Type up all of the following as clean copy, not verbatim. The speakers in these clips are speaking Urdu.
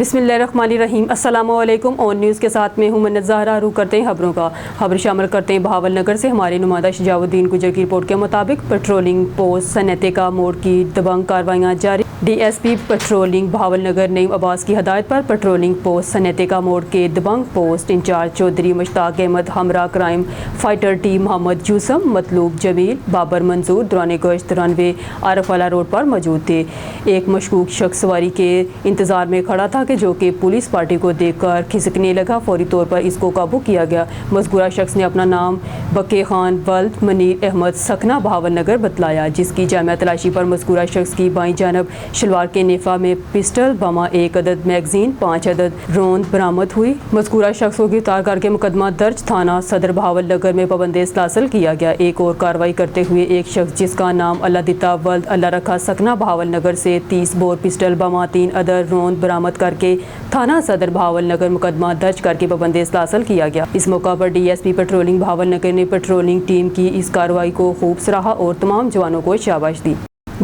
بسم اللہ الرحمن الرحیم۔ السلام علیکم۔ آن نیوز کے ساتھ میں ہوں منت زہرا۔ روح کرتے ہیں خبروں کا۔ خبر شامل کرتے ہیں بہاول نگر سے ہمارے نمائندہ شجاع الدین گجر کی رپورٹ کے مطابق پیٹرولنگ پوسٹ صنعت کا موڑ کی دبنگ کارروائیاں جاری۔ D S P patrolling Bahawalnagar Naeem Abbas کی ہدایت پر پیٹرولنگ پوسٹ صنعت کا موڑ کے دبنگ پوسٹ انچارج چودھری مشتاق احمد ہمراہ crime fighter team Muhammad Yousaf, Matloob Jameel, Babar منظور دوران گشت رنوے عارف والا روڈ پر موجود تھے۔ ایک مشکوک شخص سواری کے انتظار میں کھڑا تھا جو کہ پولیس پارٹی کو دیکھ کر کھسکنے لگا۔ فوری طور پر اس کو قابو کیا گیا۔ مذکورہ شخص نے اپنا نام بقے خان ولد منیر احمد سکنہ بہاول نگر بتلایا، جس کی جامعہ تلاشی پر مذکورہ شخص کی بائیں جانب شلوار کے نیفا میں پسٹل بما، 1 عدد میگزین، 5 عدد روند برآمد ہوئی۔ مذکورہ شخص کو گرفتار کر کے مقدمہ درج تھانہ صدر بہاول نگر میں پابند اصلاح کیا گیا۔ ایک اور کارروائی کرتے ہوئے ایک شخص جس کا نام اللہ دتا ولد اللہ رکھا سکنہ بہاول نگر سے 30 بور پسٹل بما، 3 عدد روند برآمد کر کے تھانہ صدر بہاول نگر مقدمہ درج کر کے پابند اصلاح کیا گیا۔ اس موقع پر D S P patrolling Bahawalnagar نے پیٹرولنگ ٹیم کی اس کارروائی کو خوب سراہا اور تمام جوانوں کو شاباش دی۔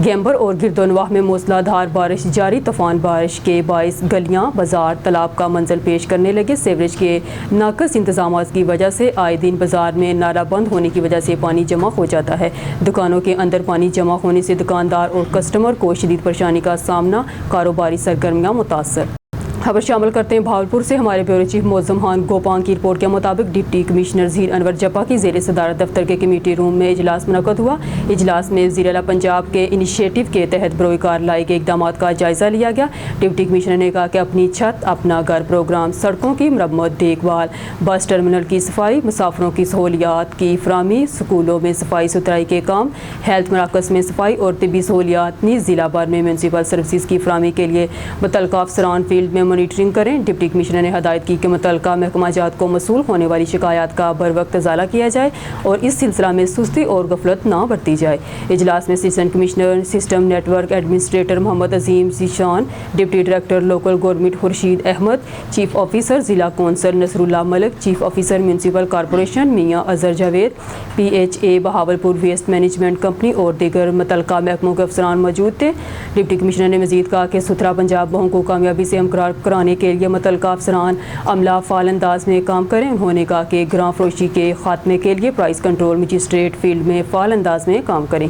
گیمبر اور گردونواہ میں موسلا دھار بارش جاری۔ طوفان بارش کے باعث گلیاں، بازار، تالاب کا منظر پیش کرنے لگے۔ سیوریج کے ناقص انتظامات کی وجہ سے آئے دن بازار میں نالا بند ہونے کی وجہ سے پانی جمع ہو جاتا ہے۔ دکانوں کے اندر پانی جمع ہونے سے دکاندار اور کسٹمر کو شدید پریشانی کا سامنا، کاروباری سرگرمیاں متاثر۔ خبر شامل کرتے ہیں بہاولپور سے ہمارے بیورو چیف معظم خان گوپان کی رپورٹ کے مطابق ڈپٹی کمشنر ظہیر انور جپا کی زیر صدارت دفتر کے کمیٹی روم میں اجلاس منعقد ہوا۔ اجلاس میں وزیر اعلیٰ پنجاب کے انیشیٹو کے تحت بروئے کار لائے گئے اقدامات کا جائزہ لیا گیا۔ ڈپٹی کمشنر نے کہا کہ اپنی چھت اپنا گھر پروگرام، سڑکوں کی مرمت، دیکھ بھال، بس ٹرمینل کی صفائی، مسافروں کی سہولیات کی فراہمی، سکولوں میں صفائی ستھرائی کے کام، ہیلتھ مراکز میں صفائی اور طبی سہولیات، نیز ضلع بھر میں میونسپل سروسز کی فراہمی کے لیے متعلقہ افسران فیلڈ میں مانیٹرنگ کریں۔ ڈپٹی کمشنر نے ہدایت کی کہ متعلقہ محکمہ جات کو موصول ہونے والی شکایات کا بروقت ازالہ کیا جائے اور اس سلسلہ میں سستی اور غفلت نہ برتی جائے۔ اجلاس میں assistant commissioner system network administrator Muhammad Azeem Zeeshan, deputy director local government Khurshid Ahmed, chief officer ضلع council Nasrullah Malik, chief officer municipal corporation Mian Azhar Javed, P H A Bahawalpur waste management company اور دیگر متعلقہ محکموں کے افسران موجود تھے۔ ڈپٹی کمشنر نے مزید کہا کہ ستھرا پنجاب مہم کو کامیابی سے ہمکار کرانے کے لیے متعلقہ افسران عملہ فعال انداز میں کام کریں۔ انہوں نے کہا کہ گراں فروشی کے خاتمے کے لیے پرائس کنٹرول مجسٹریٹ فیلڈ میں فعال انداز میں کام کریں۔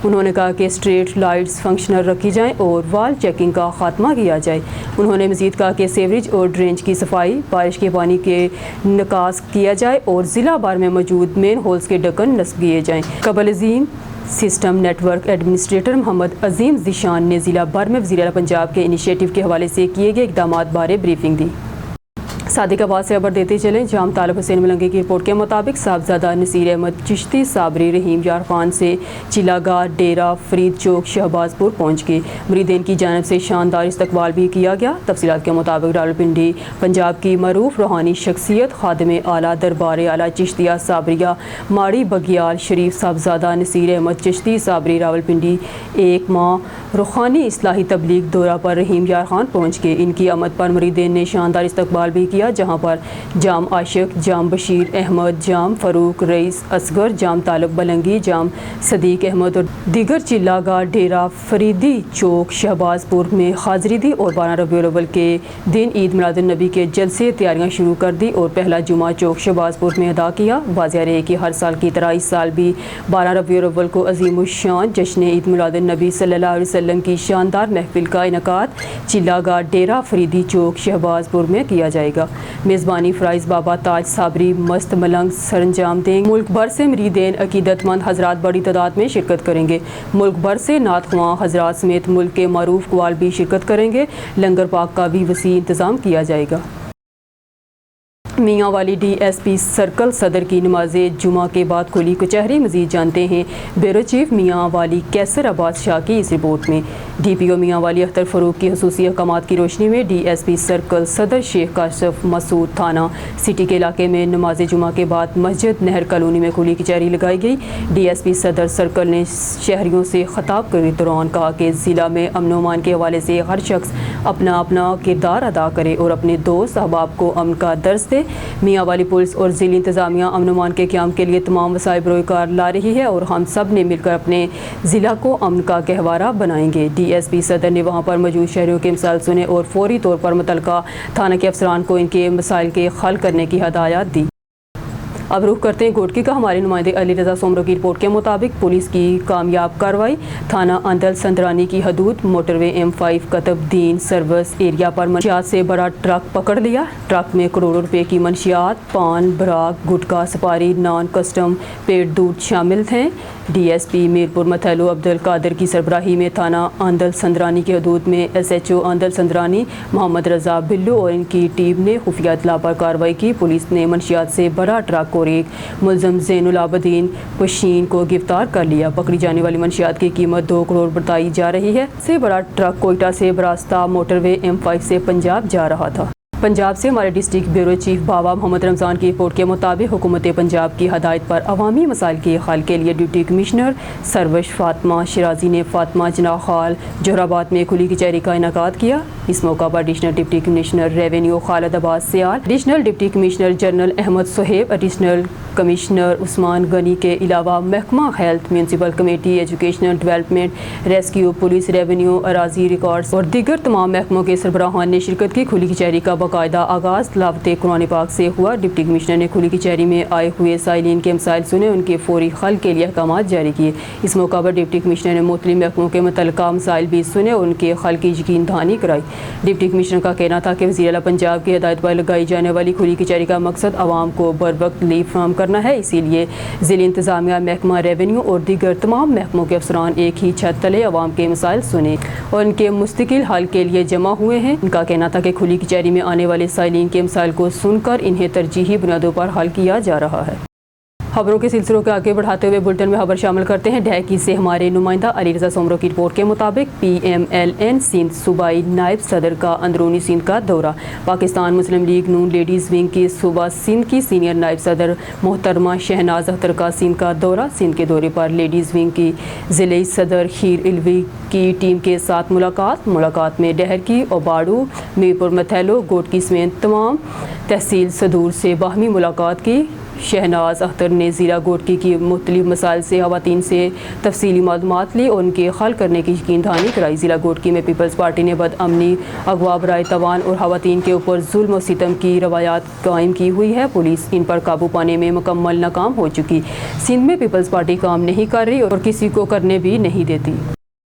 انہوں نے کہا کہ اسٹریٹ لائٹس فنکشنل رکھی جائیں اور وال چیکنگ کا خاتمہ کیا جائے۔ انہوں نے مزید کہا کہ سیوریج اور ڈرینج کی صفائی، بارش کے پانی کے نکاس کیا جائے اور ضلع بھر میں موجود مین ہولز کے ڈھکن نصب کیے جائیں۔ قبل عظیم system network administrator Muhammad Azeem Zeeshan نے ضلع بھر میں وزیر اعلیٰ پنجاب کے انیشیٹو کے حوالے سے کیے گئے اقدامات بارے بریفنگ دی۔ صادق آباد سے خبر دیتے چلیں جہاں طالب حسین ملنگی کی رپورٹ کے مطابق صاحبزادہ نصیر احمد چشتی صابری رحیم یار خان سے چیلا گاہ ڈیرہ فرید چوک شہباز پور پہنچ گئے۔ مریدین کی جانب سے شاندار استقبال بھی کیا گیا۔ تفصیلات کے مطابق راولپنڈی پنجاب کی معروف روحانی شخصیت خادم اعلیٰ دربار اعلیٰ چشتیہ صابریہ ماڑی بگیال شریف صاحبزادہ نصیر احمد چشتی صابری راولپنڈی ایک ماہ روحانی اصلاحی تبلیغ دورہ پر رحیم یار خان پہنچ گئے۔ ان کی آمد پر مریدین نے شاندار استقبال بھی کیا، جہاں پر جام عاشق، جام بشیر احمد، جام فاروق رئیس اصغر، جام طالب بلنگی، جام صدیق احمد اور دیگر چیلا گاہ ڈیرہ فریدی چوک شہباز پور میں حاضری دی اور 12 ربیع الاول کے دن عید میلاد النبی کے جلسے تیاریاں شروع کر دی اور پہلا جمعہ چوک شہباز پور میں ادا کیا۔ واضح رہے کہ ہر سال کی طرح اس سال بھی 12 ربیع الاول کو عظیم الشان جشن عید میلاد النبی صلی اللہ علیہ وسلم کی شاندار محفل کا انعقاد چیلا گاہ ڈیرہ فریدی چوک شہباز پور میں کیا جائے گا۔ میزبانی فرائض بابا تاج صابری مست ملنگ سر انجام دیں گے۔ ملک بھر سے مریدین عقیدت مند حضرات بڑی تعداد میں شرکت کریں گے۔ ملک بھر سے نعت خواں حضرات سمیت ملک کے معروف قوال بھی شرکت کریں گے۔ لنگر پاک کا بھی وسیع انتظام کیا جائے گا۔ میاں والی ڈی ایس پی سرکل صدر کی نماز جمعہ کے بعد کھلی کچہری۔ مزید جانتے ہیں بیورو چیف میاں والی کیسر عباس شاہ کی اس رپورٹ میں۔ ڈی پی او میاں والی اختر فروغ کی خصوصی احکامات کی روشنی میں ڈی ایس پی سرکل صدر شیخ کاشف مسعود تھانہ سٹی کے علاقے میں نماز جمعہ کے بعد مسجد نہر کالونی میں کھلی کچہری لگائی گئی۔ ڈی ایس پی صدر سرکل نے شہریوں سے خطاب کرتے دوران کہا کہ ضلع میں امن و امان کے حوالے سے ہر شخص اپنا اپنا کردار ادا کرے اور اپنے دوست احباب کو امن کا درس دے۔ میاں والی پولیس اور ضلع انتظامیہ امن و امان کے قیام کے لیے تمام وسائل بروئے کار لا رہی ہے اور ہم سب نے مل کر اپنے ضلع کو امن کا گہوارہ بنائیں گے۔ ڈی ایس پی صدر نے وہاں پر موجود شہریوں کے مسائل سنے اور فوری طور پر متعلقہ تھانہ کے افسران کو ان کے مسائل کے حل کرنے کی ہدایات دی۔ اب رخ کرتے ہیں گوٹکی کا۔ ہمارے نمائندے علی رضا سومرو کی رپورٹ کے مطابق پولیس کی کامیاب کارروائی، تھانہ اندل سندرانی کی حدود موٹر وے M5 قطب دین سروس ایریا پر منشیات سے بڑا ٹرک پکڑ لیا۔ ٹرک میں کروڑوں روپے کی منشیات، پان، براک، گٹکا، سپاری، نان کسٹم پیڈ دودھ شامل تھے۔ ڈی ایس پی میرپور متھیلو عبد القادر کی سربراہی میں تھانہ اندل سندرانی کی حدود میں SHO اندل سندرانی محمد رضا بلو اور ان کی ٹیم نے خفیہ اطلاع پر کارروائی کی۔ پولیس نے منشیات سے بڑا ٹرک اور ایک ملزم زین العابدین پشین کو گرفتار کر لیا۔ پکڑی جانے والی منشیات کی قیمت 2 کروڑ بتائی جا رہی ہے۔ سے بڑا ٹرک کوئٹہ سے براستہ موٹر وے M5 سے پنجاب جا رہا تھا۔ پنجاب سے ہمارے ڈسٹرکٹ بیورو چیف بابا محمد رمضان کی رپورٹ کے مطابق حکومت پنجاب کی ہدایت پر عوامی مسائل کے حل کے لیے ڈپٹی کمشنر سروش فاطمہ شرازی نے فاطمہ جناح ہال جوہر آباد میں کھلی کچہری کا انعقاد کیا۔ اس موقع پر additional deputy commissioner revenue Khalid Abbas Sial, additional deputy commissioner general Ahmed Sohaib, additional commissioner Usman Ghani کے علاوہ محکمہ health, municipal committee, educational development, rescue, police, revenue, اراضی ریکارڈز اور دیگر تمام محکموں کے سربراہان نے شرکت کی۔ کھلی کچہری کا باقاعدہ آغاز تلاوت قرآن پاک سے ہوا۔ ڈپٹی کمشنر نے کھلی کچہری میں آئے ہوئے سائلین کے مسائل سنے، ان کے فوری حل کے لیے احکامات جاری کیے۔ اس موقع پر ڈپٹی کمشنر نے مختلف محکموں کے متعلقہ مسائل بھی سنے اور ان کے حل کی یقین دہانی کرائی۔ ڈپٹی کمشنر کا کہنا تھا کہ وزیر اعلیٰ پنجاب کی ہدایت پر لگائی جانے والی کھلی کچہری کا مقصد عوام کو بروقت لیو فراہم کرنا ہے، اسی لیے ضلع انتظامیہ، محکمہ ریونیو اور دیگر تمام محکموں کے افسران ایک ہی چھت تلے عوام کے مسائل سنے اور ان کے مستقل حل کے لیے جمع ہوئے ہیں۔ ان کا کہنا تھا کہ کھلی کچہری میں آنے والے سائلین کے مسائل کو سن کر انہیں ترجیحی بنیادوں پر حل کیا جا رہا ہے۔ خبروں کے سلسلوں کو آگے بڑھاتے ہوئے بلٹن میں خبر شامل کرتے ہیں۔ ڈھیکی سے ہمارے نمائندہ علی رضا سومرو کی رپورٹ کے مطابق PMLN سندھ صوبائی نائب صدر کا اندرونی سندھ کا دورہ۔ پاکستان مسلم لیگ نون لیڈیز ونگ کی صوبہ سندھ کی سینئر نائب صدر محترمہ شہناز اختر کا سندھ کا دورہ۔ سندھ کے دورے پر لیڈیز ونگ کی ضلعی صدر خیر الوی کی ٹیم کے ساتھ ملاقات میں ڈہر کی، اوباڑو، میرپور متھیلو، گوٹکی سمیت تمام تحصیل صدور سے باہمی ملاقات کی۔ شہناز اختر نے ضلع گوٹکی کی مختلف مسائل سے خواتین سے تفصیلی معلومات لی اور ان کے حل کرنے کی یقین دہانی کرائی۔ ضلع گوٹکی میں پیپلز پارٹی نے بد امنی، اغوا برائے توان اور خواتین کے اوپر ظلم و ستم کی روایات قائم کی ہوئی ہے۔ پولیس ان پر قابو پانے میں مکمل ناکام ہو چکی۔ سندھ میں پیپلز پارٹی کام نہیں کر رہی اور کسی کو کرنے بھی نہیں دیتی۔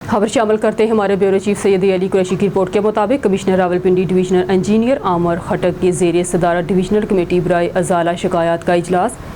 خبر شامل کرتے ہیں ہمارے بیورو چیف سید علی قریشی کی رپورٹ کے مطابق کمشنر راولپنڈی ڈویژنل انجینئر عامر خٹک کے زیر صدارت ڈویژنل کمیٹی برائے ازالہ شکایات کا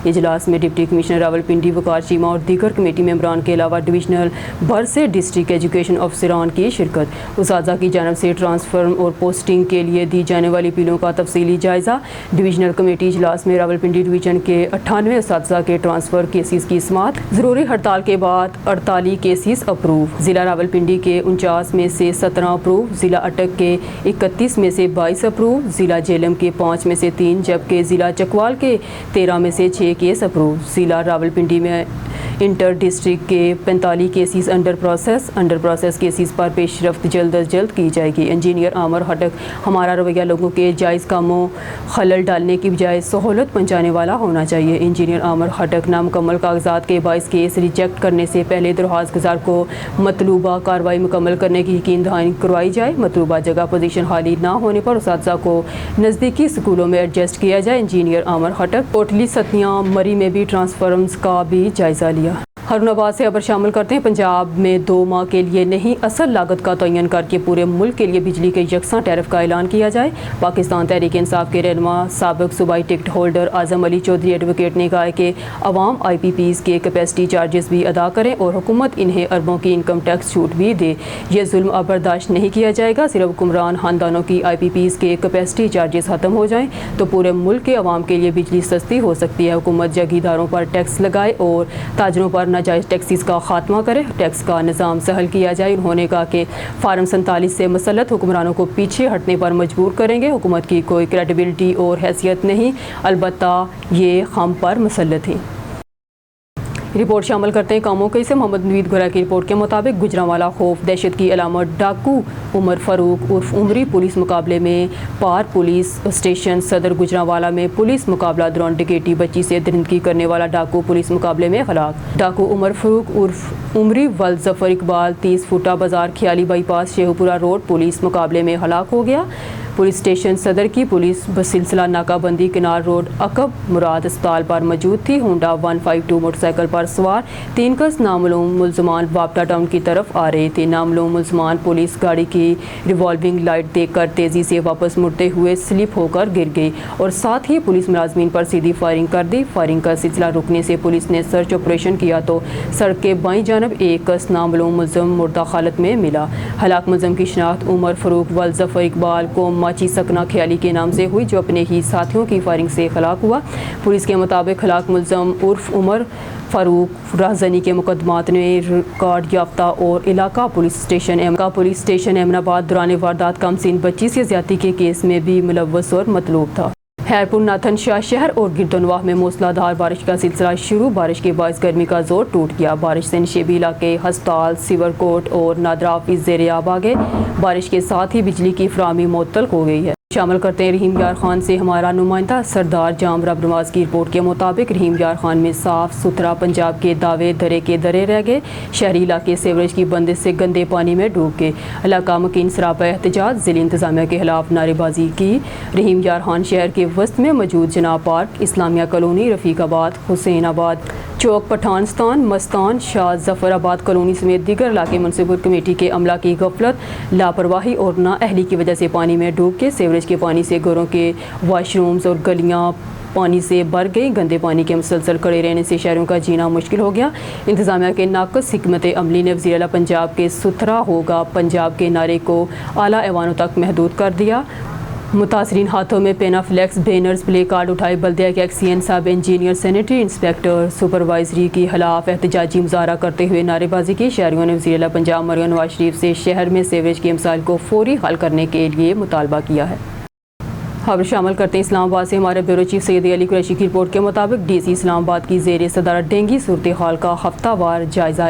اجلاس میں ڈپٹی کمشنر راولپنڈی وقار چیمہ اور دیگر کمیٹی ممبران کے علاوہ ڈویژنل بھر سے ڈسٹرکٹ ایجوکیشن افسران کی شرکت۔ اساتذہ کی جانب سے ٹرانسفر اور پوسٹنگ کے لیے دی جانے والی اپیلوں کا تفصیلی جائزہ۔ ڈویژنل کمیٹی اجلاس میں راولپنڈی ڈویژن کے 98 اساتذہ کے ٹرانسفر کیسز کی سماعت۔ ضروری ہڑتال کے بعد 48 کیسز اپروو۔ ضلع راولپنڈی کے 49 میں سے 17 اپروو، ضلع اٹک کے 31 میں سے 22 اپروو، ضلع جہلم کے 5 میں سے 3 جبکہ ضلع چکوال کے 13 میں سے 6 کیس اپروو۔ ضلع راولپنڈی میں انٹر ڈسٹرکٹ کے 45 کیسز انڈر پروسیس کیسز پر پیش رفت جلد از جلد کی جائے گی۔ انجینئر عامر خٹک: ہمارا رویہ لوگوں کے جائز کاموں خلل ڈالنے کی بجائے سہولت پہنچانے والا ہونا چاہیے۔ انجینئر عامر خٹک: نامکمل کاغذات کے باعث کیس ریجیکٹ کرنے سے پہلے درخواست گزار کو مطلوبہ کارروائی مکمل کرنے کی یقین دہانی کروائی جائے۔ مطلوبہ جگہ پوزیشن خالی نہ ہونے پر اساتذہ کو نزدیکی اسکولوں میں ایڈجسٹ کیا جائے۔ انجینئر عامر خٹک: کوٹلی ستیاں مری میں بھی ٹرانسفارمرز کا بھی جائزہ لیا۔ ہارون آباد سے خبر شامل کرتے ہیں۔ پنجاب میں 2 ماہ کے لیے نہیں اصل لاگت کا تعین کر کے پورے ملک کے لیے بجلی کے یکساں ٹیرف کا اعلان کیا جائے۔ پاکستان تحریک انصاف کے رہنما سابق صوبائی ٹکٹ ہولڈر اعظم علی چودھری ایڈوکیٹ نے کہا ہے کہ عوام IPPs کے کیپیسٹی چارجز بھی ادا کریں اور حکومت انہیں اربوں کی انکم ٹیکس چھوٹ بھی دے۔ یہ ظلم اب برداشت نہیں کیا جائے گا۔ صرف حکمران خاندانوں کی IPPs کے کیپیسٹی چارجز ختم ہو جائیں تو پورے ملک کے عوام کے لیے بجلی سستی ہو سکتی ہے۔ حکومت جگیرداروں پر ٹیکس لگائے اور تاجروں پر ناجائز ٹیکسز کا خاتمہ کرے، ٹیکس کا نظام سہل کیا جائے۔ انہوں نے کہا کہ فارم 47 سے مسلط حکمرانوں کو پیچھے ہٹنے پر مجبور کریں گے۔ حکومت کی کوئی کریڈیبلٹی اور حیثیت نہیں، البتہ یہ ہم پر مسلط ہیں۔ رپورٹ شامل کرتے ہیں کاموں سے محمد نوید گورا کی رپورٹ کے مطابق گجرانوالہ خوف دہشت کی علامت ڈاکو عمر فاروق عرف عمری پولیس مقابلے میں پار پولیس اسٹیشن صدر گجرانوالہ میں پولیس مقابلہ دوران ڈکیٹی بچی سے درندگی کرنے والا ڈاکو پولیس مقابلے میں ہلاک۔ ڈاکو عمر فاروق عرف عمری ولد ظفر اقبال 30 فوٹا بازار خیالی by pass Sheikhupura road police مقابلے میں ہلاک ہو گیا۔ پولیس اسٹیشن صدر کی پولیس بسلسلہ ناکہ بندی کنار روڈ عقب مراد اسپتال پر موجود تھی۔ ہونڈا 152 موٹر سائیکل پر سوار 3 کس نامعلوم ملزمان وابٹا ٹاؤن کی طرف آ رہے تھے۔ نامعلوم ملزمان پولیس گاڑی کی ریوالونگ لائٹ دیکھ کر تیزی سے واپس مڑتے ہوئے سلپ ہو کر گر گئی اور ساتھ ہی پولیس ملازمین پر سیدھی فائرنگ کر دی۔ فائرنگ کا سلسلہ رکنے سے پولیس نے سرچ آپریشن کیا تو سڑک کے بائیں جانب ایک کس نامعلوم ملزم مردہ حالت میں ملا۔ ہلاک ملزم کی شناخت عمر فاروق ولد ظفر اقبال کو ماچی سکنا خیالی کے نام سے ہوئی جو اپنے ہی ساتھیوں کی فائرنگ سے ہلاک ہوا۔ پولیس کے مطابق ہلاک ملزم عرف عمر فاروق راہزنی کے مقدمات میں ریکارڈ یافتہ اور علاقہ پولیس اسٹیشن امن آباد دوران واردات کم سن بچی سے زیادتی کے کیس میں بھی ملوث اور مطلوب تھا۔ خیرپور ناتھن شاہ شہر اور گردنواہ میں موسلا دھار بارش کا سلسلہ شروع۔ بارش کے باعث گرمی کا زور ٹوٹ گیا۔ بارش سے نشیبی علاقے ہسپتال سیور کوٹ اور نادرا آفس زیر آب آ گئے۔ بارش کے ساتھ ہی بجلی کی فراہمی معطل ہو گئی ہے۔ شامل کرتے ہیں رحیم یار خان سے ہمارا نمائندہ سردار جام رب نواز کی رپورٹ کے مطابق رحیم یار خان میں صاف ستھرا پنجاب کے دعوے درے کے درے رہ گئے۔ شہری علاقے سیوریج کی بندش سے گندے پانی میں ڈوب گئے۔ علاقہ مکین سراپا احتجاج ضلع انتظامیہ کے خلاف نعرے بازی کی۔ رحیم یار خان شہر کے وسط میں موجود جناب پارک اسلامیہ کالونی رفیق آباد حسین آباد چوک پٹھانستان مستان شاہ ظفر آباد کالونی سمیت دیگر علاقے منسپل کمیٹی کے عملہ کی غفلت لاپرواہی اور نااہلی کی وجہ سے پانی میں ڈوب کے سیوریج کے پانی سے گھروں کے واش رومز اور گلیاں پانی سے بھر گئی۔ گندے پانی کے مسلسل کھڑے رہنے سے شہروں کا جینا مشکل ہو گیا۔ انتظامیہ کے ناقص حکمت عملی نے وزیر اعلیٰ پنجاب کے ستھرا ہوگا پنجاب کے نعرے کو اعلیٰ ایوانوں تک محدود کر دیا۔ متاثرین ہاتھوں میں پینا فلیکس بینرز پلے کارڈ اٹھائے۔ بلدیہ کے ایکسین سب انجینئر سینیٹری انسپیکٹر سپروائزری کے خلاف احتجاجی مظاہرہ کرتے ہوئے نعرے بازی کی۔ شہریوں نے وزیر اعلیٰ پنجاب مریم نواز شریف سے شہر میں سیوریج کے مسائل کو فوری حل کرنے کے لیے مطالبہ کیا ہے۔ خبر شامل کرتے ہیں اسلام آباد سے ہمارے بیورو چیف سید علی قریشی کی رپورٹ کے مطابق ڈی سی اسلام آباد کی زیر صدارت ڈینگی صورتحال کا ہفتہ وار جائزہ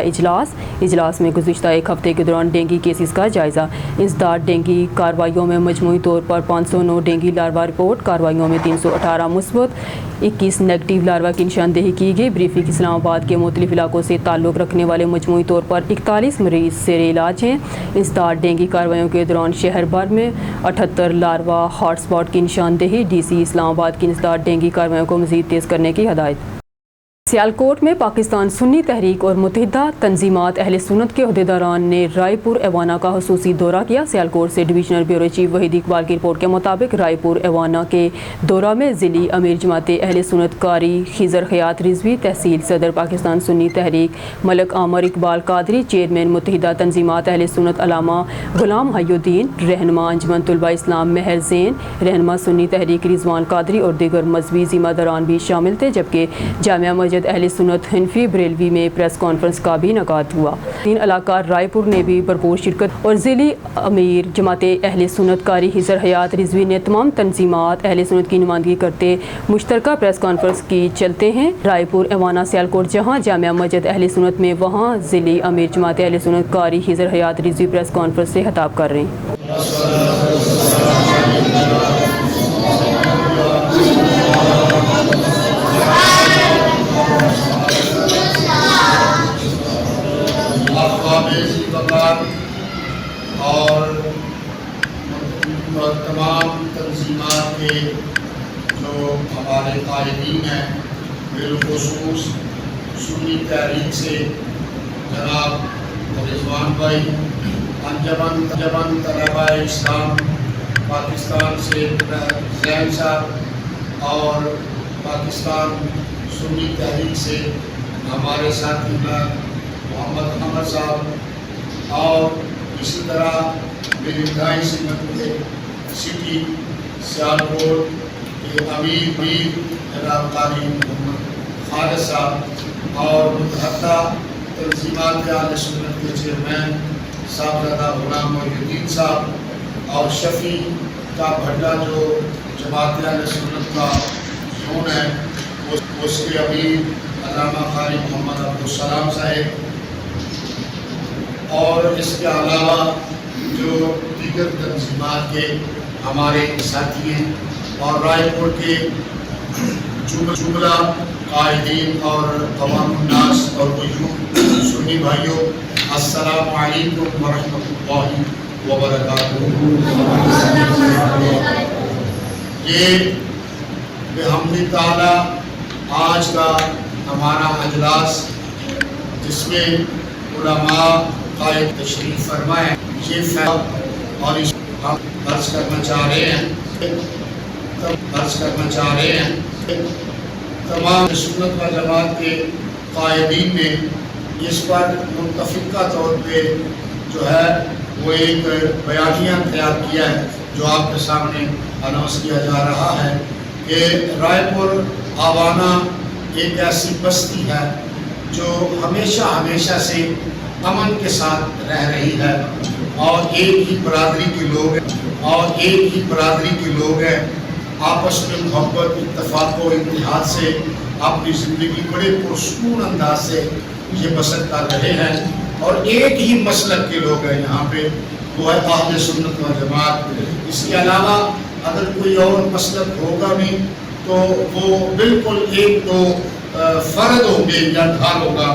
اجلاس میں گزشتہ ایک ہفتے کے دوران ڈینگی کیسز کا جائزہ۔ انسداد ڈینگی کارروائیوں میں مجموعی طور پر 509 ڈینگی لاروا رپورٹ، کارروائیوں میں 318 مثبت 21 نیگیٹو لاروا کی نشاندہی کی گئی۔ بریفنگ اسلام آباد کے مختلف علاقوں سے تعلق رکھنے والے مجموعی طور پر 41 مریض زیر علاج ہیں۔ انسداد ڈینگی کارروائیوں کے دوران شہر بھر میں 78 لاروا ہاٹ اسپاٹ کی نشاندہی۔ ڈی سی اسلام آباد کی انسداد ڈینگی کارروائیوں کو مزید تیز کرنے کی ہدایت۔ سیالکوٹ میں پاکستان سنی تحریک اور متحدہ تنظیمات اہل سنت کے عہدیداران نے رائے پور ایوانا کا خصوصی دورہ کیا۔ سیالکوٹ سے divisional bureau chief Waheed Iqbal کی رپورٹ کے مطابق رائے پور ایوانا کے دورہ میں ضلعی امیر جماعت اہل سنت قاری خضر خیات رضوی، تحصیل صدر پاکستان سنی تحریک ملک عامر اقبال قادری، چیئرمین متحدہ تنظیمات اہل سنت علامہ غلام حی الدین، رہنما انجمن طلباء اسلام مہر زین، رہنما سنی تحریک رضوان قادری اور دیگر مذہبی ذمہ داران بھی شامل تھے، جبکہ جامعہ مسجد اہل سنت حنفی بریلوی میں پریس کانفرنس کا بھی انعقاد ہوا۔ تین علاقہ رائے پور نے بھی بھرپور شرکت اور ضلعی امیر جماعت اہل سنت قاری خضر حیات رضوی نے تمام تنظیمات اہل سنت کی نمائندگی کرتے مشترکہ پریس کانفرنس کی چلتے ہیں۔ رائے پور ایوانا سیالکوٹ جہاں جامعہ مسجد اہل سنت میں، وہاں ضلعی امیر جماعت اہل سنت قاری خضر حیات رضوی پریس کانفرنس سے خطاب کر رہے ہیں۔ اور تمام تنظیمات کے جو ہمارے قائدین ہیں، بالخصوص سنی تحریک سے جناب رضوان بھائی، انجمن طلباء اسلام پاکستان سے زین صاحب، اور پاکستان سنی تحریک سے ہمارے ساتھی محمد احمد صاحب، اور اسی طرح میری انتہائی خدمت سٹی سیالکوٹ کے امیر جناب قاری محمد خالد صاحب، اور متحدہ تنظیمات اہل سنت کے چیئرمین صاحبزادہ غلام محی الدین صاحب، اور شفیع کا بھٹا جو جماعت اہل سنت کا زون ہے اس کے امیر علامہ قاری محمد عبدالسلام صاحب، اور اس کے علاوہ جو دیگر تنظیمات کے ہمارے ساتھی ہیں اور رائے پور کے جملہ قائدین اور تمام الناس اور وجود سنی بھائیوں، السلام علیکم ورحمۃ اللہ وبرکاتہ۔ یہ بحمد تعالیٰ آج کا ہمارا اجلاس، جس میں علماء قائد تشریف فرمائے، یہ فیض اور اس ہم عرض کرنا چاہ رہے ہیں تمام سنت و جماعت کے قائدین نے اس پر متفقہ طور پہ جو ہے وہ ایک بیانیہ تیار کیا ہے، جو آپ کے سامنے اناؤنس کیا جا رہا ہے کہ رائے پور آوانہ ایک ایسی بستی ہے جو ہمیشہ سے امن کے ساتھ رہ رہی ہے، اور ایک ہی برادری کے لوگ ہیں، آپس میں محبت، اتفاق و اتحاد سے اپنی زندگی بڑے پرسکون انداز سے یہ بسر کر رہے ہیں، اور ایک ہی مسلک کے لوگ ہیں یہاں پہ، وہ ہے اہل سنت و جماعت۔ اس کے علاوہ اگر کوئی اور مسلک ہوگا بھی تو وہ بالکل ایک دو فرد ہوں گے یا گھر ہوگا،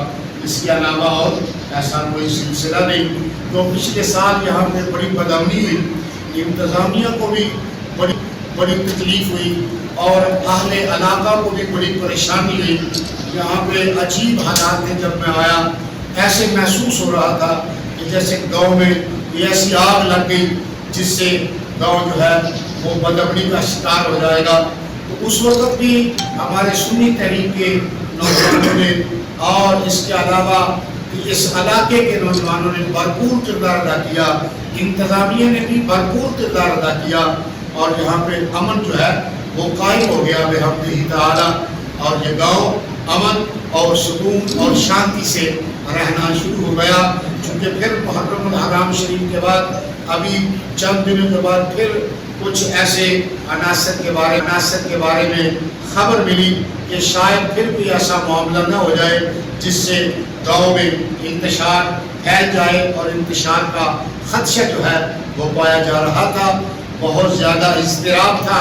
اس کے علاوہ اور ایسا کوئی سلسلہ نہیں۔ تو پچھلے سال یہاں پہ بڑی بدامنی ہوئی، انتظامیہ کو بھی بڑی تکلیف ہوئی، اور اہل علاقہ کو بھی بڑی پریشانی ہوئی۔ یہاں پہ عجیب حالات تھے، جب میں آیا ایسے محسوس ہو رہا تھا کہ جیسے گاؤں میں ایسی آگ لگ گئی جس سے گاؤں جو ہے وہ بدامنی کا شکار ہو جائے گا۔ تو اس وقت بھی ہمارے سنی تحریک کے نوجوانوں نے اور اس کے علاوہ اس علاقے کے نوجوانوں نے بھرپور کردار ادا کیا، انتظامیہ نے بھی بھرپور کردار ادا کیا، اور یہاں پہ امن جو ہے وہ قائم ہو گیا بحمدہ تعالیٰ، اور یہ گاؤں امن اور سکون اور شانتی سے رہنا شروع ہو گیا۔ چونکہ پھر محرم الحرام شریف کے بعد ابھی چند دنوں کے بعد پھر کچھ ایسے عناصر کے بارے میں خبر ملی کہ شاید پھر کوئی ایسا معاملہ نہ ہو جائے جس سے گاؤں میں انتشار پھیل جائے، اور انتشار کا خدشہ جو ہے وہ پایا جا رہا تھا۔ بہت زیادہ اضطراب تھا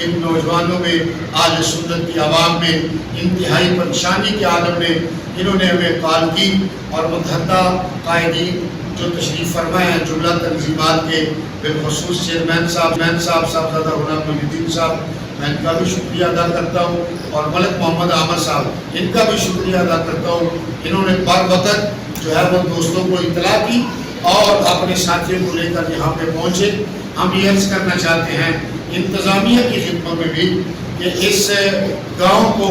ان نوجوانوں میں، آل سنت کی عوام میں، انتہائی پریشانی کے عالم میں۔ انہوں نے ہمیں کال کی، اور متحدہ قائدین جو تشریف فرمائے ہیں جملہ تنظیمات کے، بالخصوص چیئرمین صاحبزادہ غلام محی الدین صاحب، میں ان کا بھی شکریہ ادا کرتا ہوں، اور ملک محمد عامر صاحب، ان کا بھی شکریہ ادا کرتا ہوں۔ انہوں نے بر وقت جو ہے وہ دوستوں کو اطلاع کی اور اپنے ساتھیوں کو لے کر یہاں پہ پہنچے۔ ہم یہ عرض کرنا چاہتے ہیں انتظامیہ کی خدمت میں بھی کہ اس گاؤں کو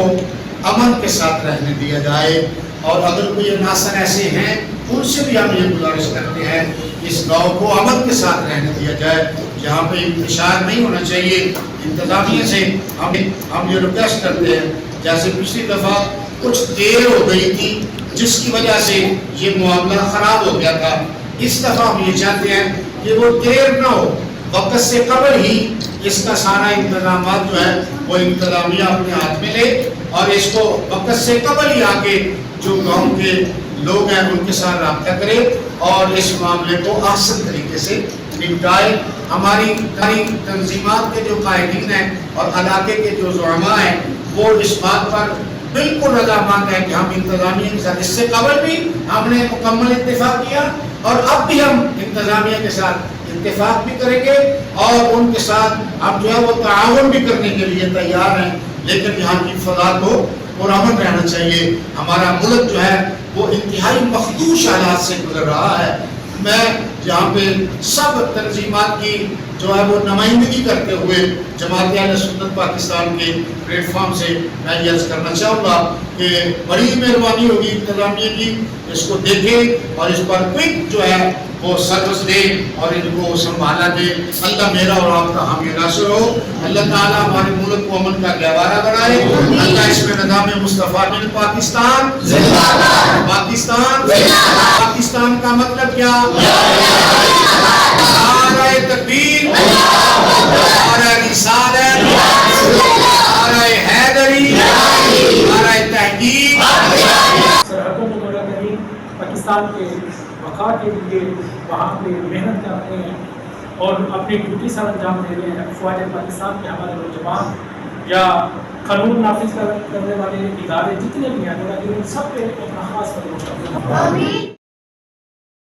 امن کے ساتھ رہنے دیا جائے، اور اگر کوئی عناصر ایسے ہیں ان سے بھی ہم یہ گزارش کرتے ہیں اس گاؤں کو امن کے ساتھ رہنے دیا جائے، یہاں پہ انتشار نہیں ہونا چاہیے۔ انتظامیہ سے ہم یہ ریکویسٹ کرتے ہیں، جیسے پچھلی دفعہ کچھ دیر ہو گئی تھی جس کی وجہ سے یہ معاملہ خراب ہو گیا تھا، اس دفعہ ہم یہ چاہتے ہیں کہ وہ دیر نہ ہو، وقت سے قبل ہی اس کا سارا انتظامات جو ہے وہ انتظامیہ اپنے ہاتھ میں لے، اور اس کو وقت سے قبل ہی آ کے جو گاؤں کے لوگ ہیں ان کے ساتھ رابطہ کرے، اور اس معاملے کو آسان طریقے سے نپٹائے۔ ہماری تنظیمات کے جو قائدین ہیں اور علاقے کے جو زعماء ہیں وہ اس بات پر بالکل رضامند ہے کہ ہم انتظامیہ کے ساتھ، اس سے قبل بھی ہم نے مکمل اتفاق کیا، اور اب بھی ہم انتظامیہ کے ساتھ اتفاق بھی کریں گے، اور ان کے ساتھ ہم جو ہے وہ تعاون بھی کرنے کے لیے تیار ہیں، لیکن یہاں کی فضا کو پرامن رہنا چاہیے۔ ہمارا ملک جو ہے وہ انتہائی مخدوش حالات سے گزر رہا ہے۔ میں یہاں پہ سب تنظیمات کی جو ہے وہ نمائندگی کرتے ہوئے جماعت اہل سنت پاکستان کے پلیٹ فارم سے میں یہ عرض کرنا چاہوں گا کہ بڑی مہربانی ہوگی انتظامیہ کی، اس کو دیکھیں اور اس پر کوئک جو ہے وہ سروس دے اور ان کو سنبھالا دے۔ اللہ میرا اور آپ کا حامی ناصر ہو۔ اللہ تعالیٰ ہمارے ملک کو امن کا گہوارہ بنائے۔ اللہ اس میں نظام مصطفیٰ بن پاکستان پاکستان کا مطلب کیا؟ نعرہ تکبیر، نعرہ رسالت، نعرہ حیدری، نعرہ تحقیق، پاکستان کے بقا کے لیے وہاں پہ محنت کر رہے ہیں اور اپنی ڈیوٹی سر انجام دے رہے ہیں. فوج پاکستان کے ہمارے نوجوان یا قانون نافذ کرنے والے ادارے جتنے بھی ہیں ان سب پہ اپنا خاص قدر.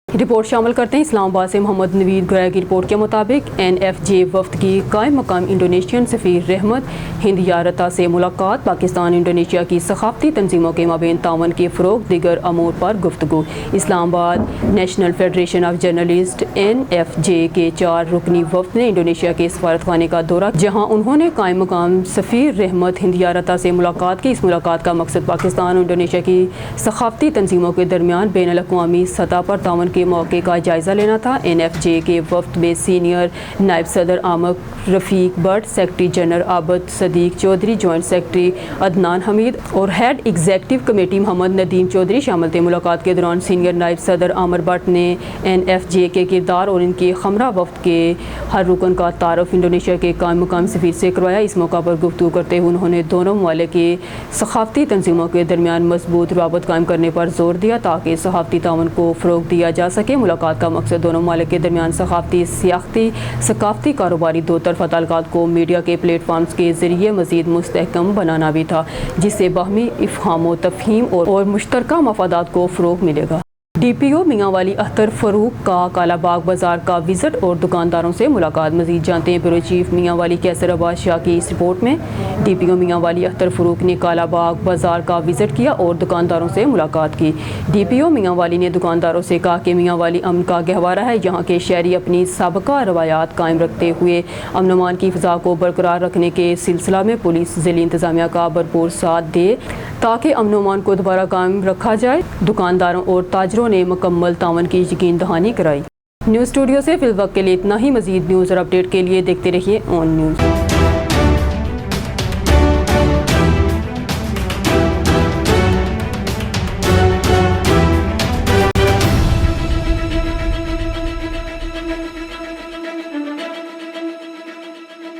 رپورٹ شامل کرتے ہیں اسلام آباد سے محمد نوید گویا کی رپورٹ کے مطابق NFJ وفد کی قائم مقام انڈونیشین سفیر رحمت ہندیارتا سے ملاقات. پاکستان انڈونیشیا کی ثقافتی تنظیموں کے مابین تعاون کے فروغ دیگر امور پر گفتگو. اسلام آباد national federation of journalist NFJ کے 4 رکنی وفد نے انڈونیشیا کے سفارت خانے کا دورہ جہاں انہوں نے قائم مقام سفیر رحمت ہندیارتا سے ملاقات کی. اس ملاقات کا مقصد پاکستان اور انڈونیشیا کی ثقافتی تنظیموں کے درمیان بین الاقوامی سطح پر تعاون کے موقع کا جائزہ لینا تھا. NFJ کے وفد میں سینئر نائب صدر آمک Rafiq Butt, secretary general Abid Siddique Chaudhry, joint secretary Adnan Hameed اور head executive committee Muhammad Nadeem Chaudhry شامل تھے. ملاقات کے دوران سینئر نائب صدر عامر بٹ نے NFJ کے کردار اور ان کے ہمراہ وفد کے ہر رکن کا تعارف انڈونیشیا کے قائم مقام سفیر سے کروایا. اس موقع پر گفتگو کرتے ہوئے انہوں نے دونوں ممالک کے ثقافتی تنظیموں کے درمیان مضبوط روابط قائم کرنے پر زور دیا تاکہ صحافتی تعاون کو فروغ دیا جا سکے. ملاقات کا مقصد دونوں ممالک کے درمیان ثقافتی، سیاحتی، ثقافتی، کاروباری دو طرفہ تعلقات کو میڈیا کے پلیٹ فارمز کے ذریعے مزید مستحکم بنانا بھی تھا جس سے باہمی افہام و تفہیم اور مشترکہ مفادات کو فروغ ملے گا. DPO میاں والی اختر فروق کا کالا باغ بازار کا وزٹ اور دکانداروں سے ملاقات. مزید جانتے ہیں بیورو چیف میاں والی کیسر عباس شاہ کی اس رپورٹ میں. DPO میاں والی اختر فروق نے کالا باغ بازار کا وزٹ کیا اور دکانداروں سے ملاقات کی. DPO میاں والی نے دکانداروں سے کہا کہ میاں والی امن کا گہوارہ ہے. یہاں کے شہری اپنی سابقہ روایات قائم رکھتے ہوئے امن و امان کی فضا کو برقرار رکھنے کے سلسلہ میں پولیس ضلعی انتظامیہ کا بھرپور ساتھ دے تاکہ امن و امان کو دوبارہ قائم رکھا جائے. دکانداروں اور تاجروں نے مکمل تعاون کی یقین دہانی کرائی. نیوز اسٹوڈیو سے فی الوقت کے لیے اتنا ہی. مزید نیوز اور اپڈیٹ کے لیے دیکھتے رہیے اون نیوز.